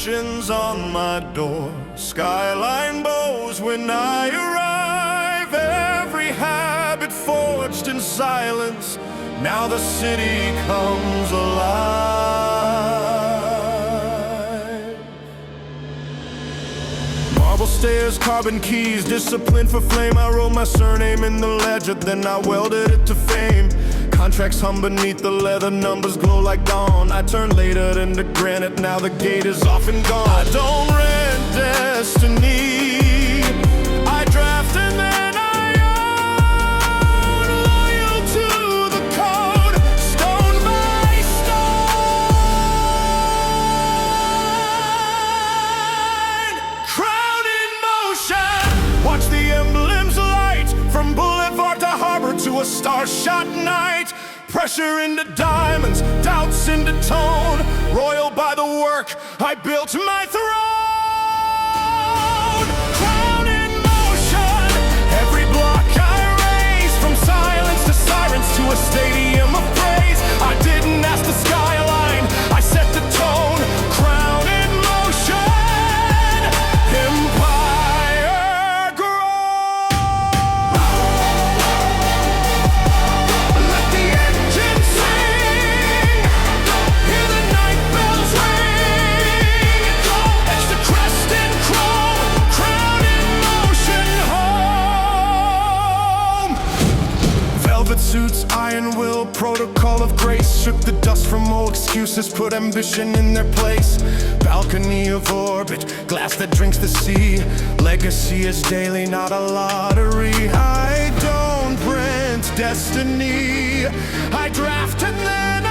mansions on my door. Skyline bows when I arrive. Every habit forged in silence. Now the city comes alive. Marble stairs, carbon keys, discipline for flame. I wrote my surname in the ledger, then I welded it to fame. Contracts hum beneath the leather, numbers glow like dawn. I turned later into granite, now the gate is off and gone. I don't rent destiny, I draft and then I own. Loyal to the code, stone by stone. Crown in motion, watch the emblems light. From boulevard to harbor to a star-shot night. Pressure into diamonds, doubts into tone. Royal by the work, I built my throne. Crown in motion, every block I raise. From silence to sirens to a stadium of praise. I didn't ask the skyline, I set the tone. Crown in motion, empire grow. Let the engine sing, hear the night bells ring. Etch the crest in chrome, crown in motion home. Velvet suits, iron will, protocol of grace. Shook the dust from old excuses, put ambition in their place. Balcony of orbit, glass that drinks the sea. Legacy is daily, not a lottery. I don't print destiny, I draft and then